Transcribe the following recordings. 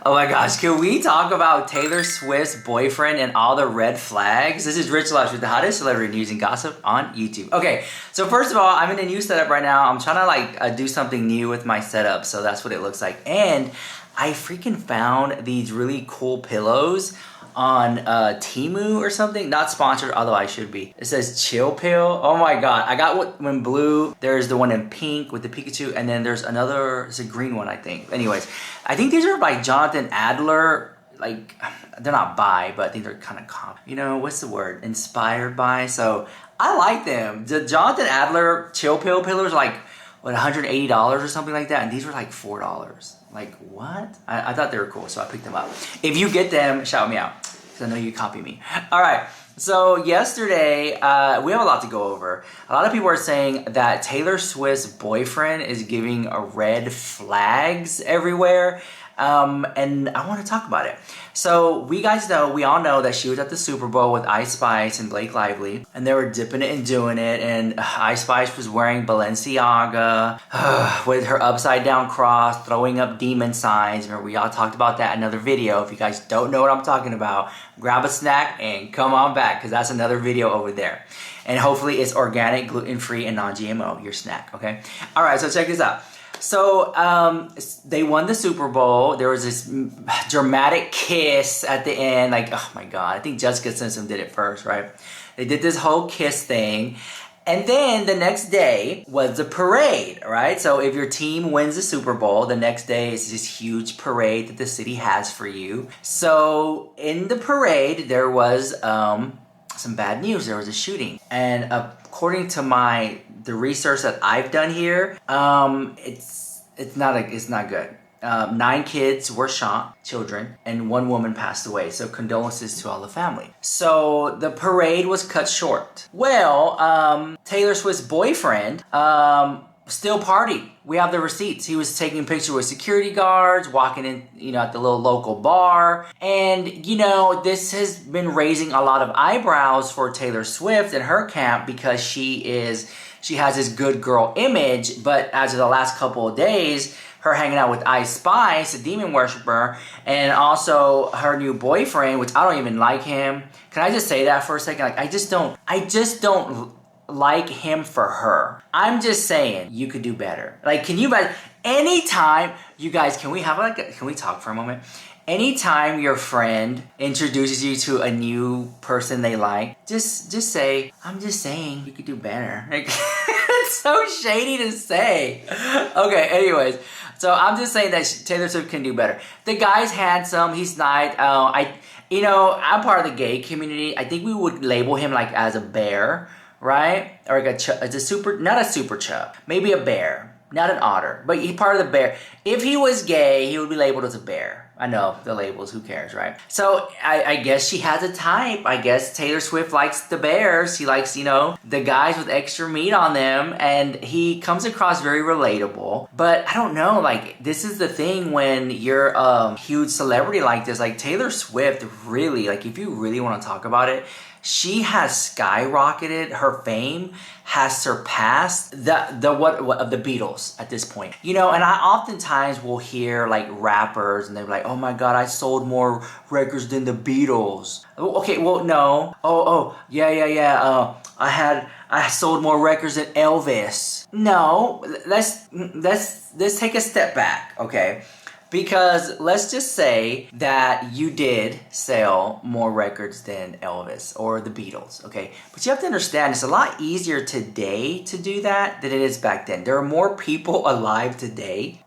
Oh my gosh, can we talk about Taylor Swift's boyfriend and all the red flags? This is Rich Lush with the hottest celebrity news and gossip on YouTube. Okay, so first of all, I'm in a new setup right now. I'm trying to do something new with my setup, so that's what it looks like. And I freaking found these really cool pillows on Temu or something. Not sponsored, although I should be. It says chill pill. Oh my god. I got one in blue. There's the one in pink with the Pikachu, and then there's another, it's a green one, I think. Anyways, I think these are by Jonathan Adler. Like, they're not by, but I think they're kind of, you know, what's the word? Inspired by. So I like them. The Jonathan Adler chill pill pillows are like, what, $180 or something like that, and these were like $4. Like, what? I thought they were cool, so I picked them up. If you get them, shout me out, because I know you copy me. All right, so yesterday, we have a lot to go over. A lot of people are saying that Taylor Swift's boyfriend is giving red flags everywhere, and I want to talk about it. So we all know that she was at the Super Bowl with Ice Spice and Blake Lively, and they were dipping it and doing it, and Ice Spice was wearing Balenciaga with her upside down cross, throwing up demon signs. Remember, we all talked about that in another video. If you guys don't know what I'm talking about, grab a snack and come on back, because that's another video over there. And hopefully it's organic, gluten-free, and non-GMO, your snack, okay? All right, so check this out. So they won the Super Bowl. There was this dramatic kiss at the end. Like, oh my God, I think Jessica Simpson did it first, right? They did this whole kiss thing. And then the next day was the parade, right? So if your team wins the Super Bowl, the next day is this huge parade that the city has for you. So in the parade, there was some bad news. There was a shooting. And according to the research that I've done here, it's not good. 9 kids were shot, children, and 1 woman passed away. So condolences to all the family. So the parade was cut short. Well, Taylor Swift's boyfriend still partied. We have the receipts. He was taking pictures with security guards, walking in, at the little local bar. And, this has been raising a lot of eyebrows for Taylor Swift and her camp, because she has this good girl image, but as of the last couple of days, her hanging out with Ice Spice, a demon worshiper, and also her new boyfriend, which I don't even like him. Can I just say that for a second? Like, I just don't like him for her. I'm just saying, you could do better. Like, can you guys, anytime, you guys, can we talk for a moment? Anytime your friend introduces you to a new person they like, just say, I'm just saying, you could do better. Like, it's so shady to say. Okay, anyways. So I'm just saying that Taylor Swift can do better. The guy's handsome. He's nice. I'm part of the gay community. I think we would label him like as a bear, right? Or like not a super chub. Maybe a bear, not an otter. But he's part of the bear. If he was gay, he would be labeled as a bear. I know, the labels, who cares, right? So I guess she has a type. I guess Taylor Swift likes the bears. She likes, the guys with extra meat on them. And he comes across very relatable. But I don't know, like, this is the thing when you're a huge celebrity like this. Like, Taylor Swift really, like, if you really want to talk about it, she has skyrocketed. Her fame has surpassed the Beatles at this point. And I oftentimes will hear like rappers and they're like, oh my God, I sold more records than the Beatles. Okay, well, no. Yeah. I sold more records than Elvis. No, let's take a step back, okay? Because let's just say that you did sell more records than Elvis or the Beatles, okay? But you have to understand, it's a lot easier today to do that than it is back then. There are more people alive today.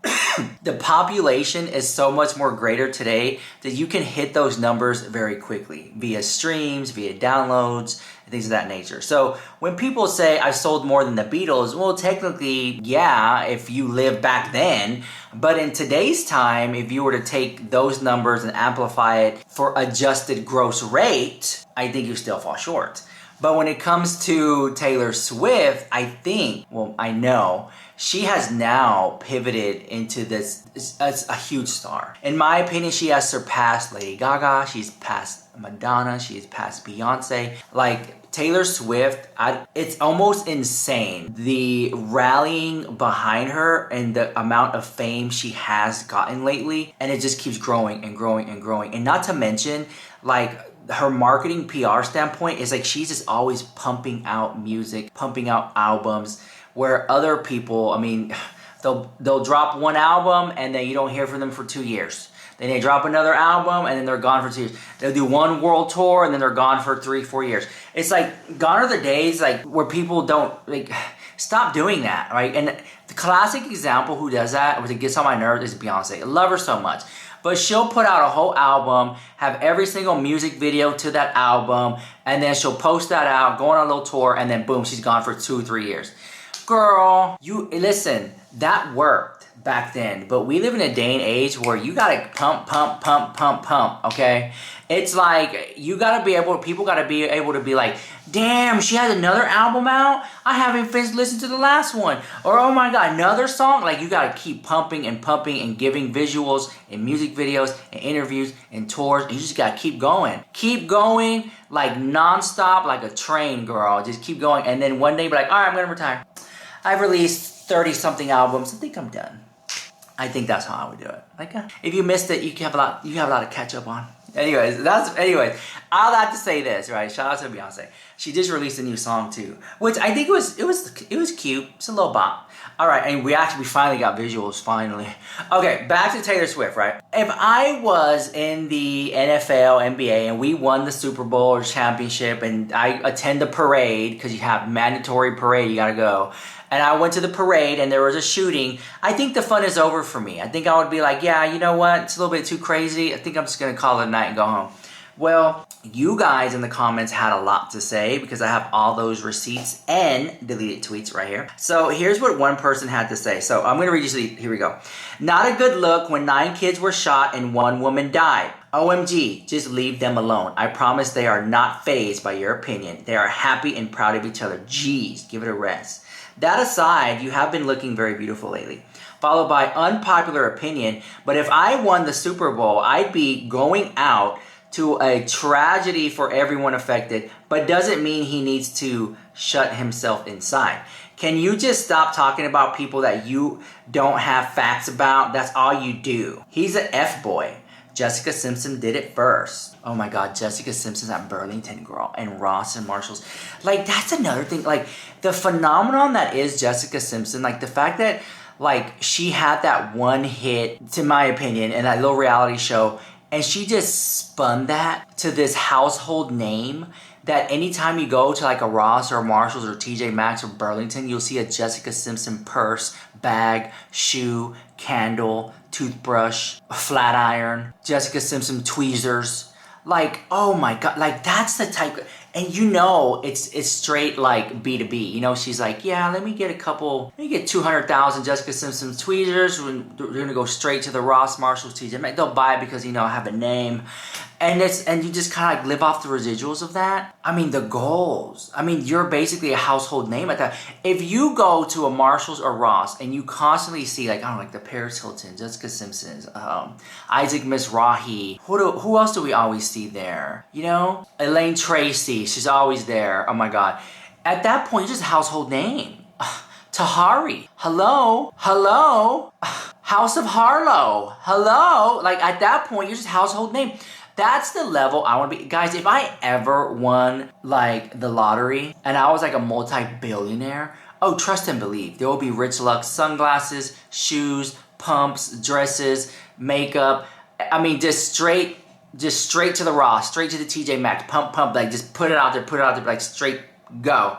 The population is so much more greater today that you can hit those numbers very quickly via streams, via downloads, and things of that nature. So when people say I sold more than the Beatles, well, technically, yeah, if you lived back then. But in today's time, if you were to take those numbers and amplify it for adjusted gross rate, I think you still fall short. But when it comes to Taylor Swift, I think, well, I know, she has now pivoted into this as a huge star. In my opinion, she has surpassed Lady Gaga, she's passed Madonna, she's passed Beyonce. Like, Taylor Swift, it's almost insane. The rallying behind her and the amount of fame she has gotten lately, and it just keeps growing and growing and growing. And not to mention, like, her marketing PR standpoint is like she's just always pumping out music, pumping out albums, where other people, I mean, they'll drop one album and then you don't hear from them for 2 years. Then they drop another album and then they're gone for 2 years. They'll do one world tour and then they're gone for 3-4 years. It's like, gone are the days like where people don't, like, stop doing that, right? And the classic example who does that, which gets on my nerves, is Beyonce. I love her so much. But she'll put out a whole album, have every single music video to that album, and then she'll post that out, go on a little tour, and then boom, she's gone for 2-3 years. Girl, listen, that worked back then, but we live in a day and age where you gotta pump, okay? It's like, people gotta be able to be like, damn, she has another album out? I haven't finished listening to the last one. Or, oh my God, another song? Like, you gotta keep pumping and giving visuals and music videos and interviews and tours. And you just gotta keep going. Keep going, like nonstop, like a train, girl. Just keep going. And then one day, be like, all right, I'm gonna retire. I've released 30-something albums. I think I'm done. I think that's how I would do it. Like, if you missed it, you have a lot to catch up on. Anyways, I'll have to say this, right? Shout out to Beyonce. She just released a new song too, which I think was cute. It's a little bop. All right, and we finally got visuals finally. Okay, back to Taylor Swift, right? If I was in the NFL, NBA, and we won the Super Bowl or championship, and I attend the parade because you have mandatory parade, you gotta go. And I went to the parade and there was a shooting, I think the fun is over for me. I think I would be like, yeah, you know what? It's a little bit too crazy. I think I'm just going to call it a night and go home. Well, you guys in the comments had a lot to say because I have all those receipts and deleted tweets right here. So here's what one person had to say. So I'm going to read you. Here we go. Not a good look when 9 kids were shot and 1 woman died. OMG, just leave them alone. I promise they are not fazed by your opinion. They are happy and proud of each other. Jeez, give it a rest. That aside, you have been looking very beautiful lately. Followed by unpopular opinion, but if I won the Super Bowl, I'd be going out to a tragedy for everyone affected, but doesn't mean he needs to shut himself inside. Can you just stop talking about people that you don't have facts about? That's all you do. He's an F-boy. Jessica Simpson did it first. Oh my God, Jessica Simpson's at Burlington, girl, and Ross and Marshalls. Like, that's another thing. Like, the phenomenon that is Jessica Simpson, like the fact that, like, she had that one hit, to my opinion, in that little reality show, and she just spun that to this household name that anytime you go to like a Ross or Marshalls or TJ Maxx or Burlington, you'll see a Jessica Simpson purse, bag, shoe, candle, toothbrush, flat iron, Jessica Simpson tweezers. Like, oh my God, like that's the type, and you know it's straight like B2B. You know, she's like, yeah, let me get 200,000 Jessica Simpson tweezers. We're gonna go straight to the Ross, Marshalls, TJ Maxx. They'll buy it because, you know, I have a name. And you just kind of like live off the residuals of that. I mean, the goals. I mean, you're basically a household name at that. If you go to a Marshalls or Ross and you constantly see like, I don't know, like the Paris Hilton, Jessica Simpson's, Isaac Mizrahi. Who else do we always see there? You know, Elaine Tracy. She's always there. Oh my God. At that point, you're just a household name. Tahari. Hello. House of Harlow. Hello. Like at that point, you're just a household name. That's the level I want to be. Guys, if I ever won like the lottery and I was like a multi-billionaire, oh, trust and believe, there will be Rich Lux sunglasses, shoes, pumps, dresses, makeup. I mean, just straight to the Ross, straight to the TJ Maxx, pump, like just put it out there, like straight, go.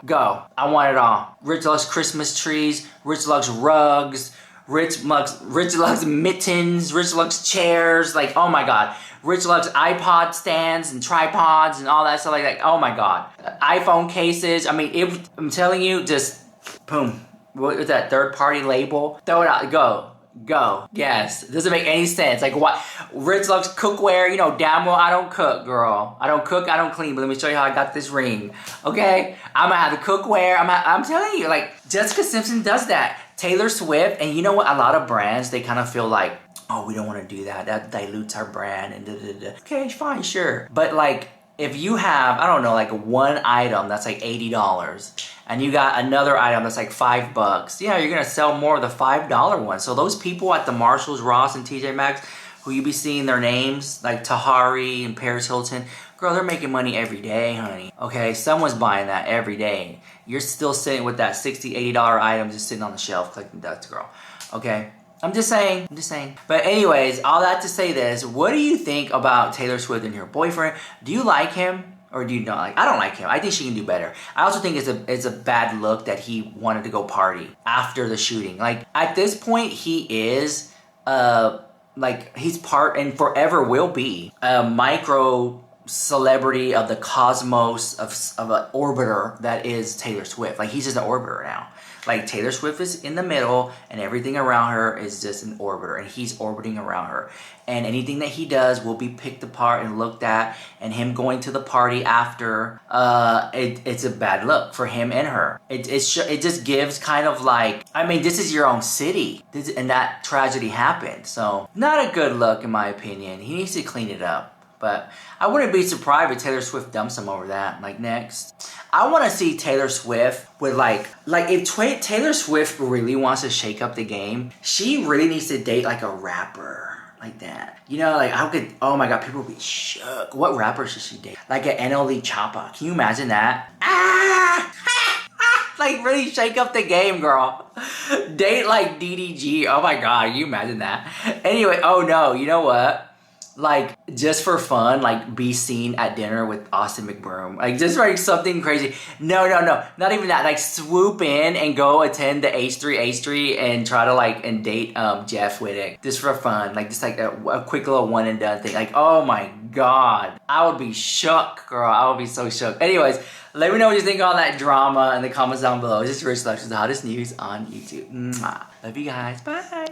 I want it all. Rich Lux Christmas trees, Rich Lux rugs, Rich Lux mittens, Rich Lux chairs, like, oh my God. Rich Lux iPod stands and tripods and all that stuff like that. Oh my God. iPhone cases. I mean, I'm telling you, just boom. What is that third party label? Throw it out. Go. Yes. Doesn't make any sense. Like what? Rich Lux cookware. You know damn well I don't cook, girl. I don't cook. I don't clean. But let me show you how I got this ring. Okay. I'm gonna have the cookware. I'm telling you, like Jessica Simpson does that. Taylor Swift, and you know what? A lot of brands they kind of feel like, oh, we don't want to do that. That dilutes our brand. And da, da, da. Okay, fine, sure. But like, if you have, I don't know, like one item that's like $80 and you got another item that's like $5, yeah, you're gonna sell more of the $5 one. So those people at the Marshalls, Ross, and TJ Maxx, who you be seeing their names, like Tahari and Paris Hilton, girl, they're making money every day, honey. Okay, someone's buying that every day. You're still sitting with that $60, $80 item just sitting on the shelf collecting dust, girl. Okay? I'm just saying. But anyways, all that to say this, what do you think about Taylor Swift and her boyfriend? Do you like him or do you not like? I don't like him. I think she can do better. I also think it's a bad look that he wanted to go party after the shooting. Like at this point, he is like he's part and forever will be a micro celebrity of the cosmos of an orbiter that is Taylor Swift. Like he's just an orbiter now. Like Taylor Swift is in the middle and everything around her is just an orbiter and he's orbiting around her. And anything that he does will be picked apart and looked at, and him going to the party after, it's a bad look for him and her. It just gives kind of like, I mean, this is your own city and that tragedy happened. So not a good look in my opinion. He needs to clean it up. But I wouldn't be surprised if Taylor Swift dumps him over that. Like next, I want to see Taylor Swift with like if Taylor Swift really wants to shake up the game, she really needs to date like a rapper like that. You know, like I could. Oh my God, people would be shook. What rapper should she date? Like an NLE Choppa. Can you imagine that? Like really shake up the game, girl. Date like DDG. Oh my God, can you imagine that? Anyway, oh no, you know what? Like, just for fun, like, be seen at dinner with Austin McBroom. Like, just like something crazy. No, not even that. Like, swoop in and go attend the H3 and try to, like, and date Jeff Wittick. Just for fun. Like, just like a quick little one and done thing. Like, oh my God. I would be shook, girl. I would be so shook. Anyways, let me know what you think of all that drama in the comments down below. This is Rich Lux with the hottest news on YouTube. Mwah. Love you guys. Bye.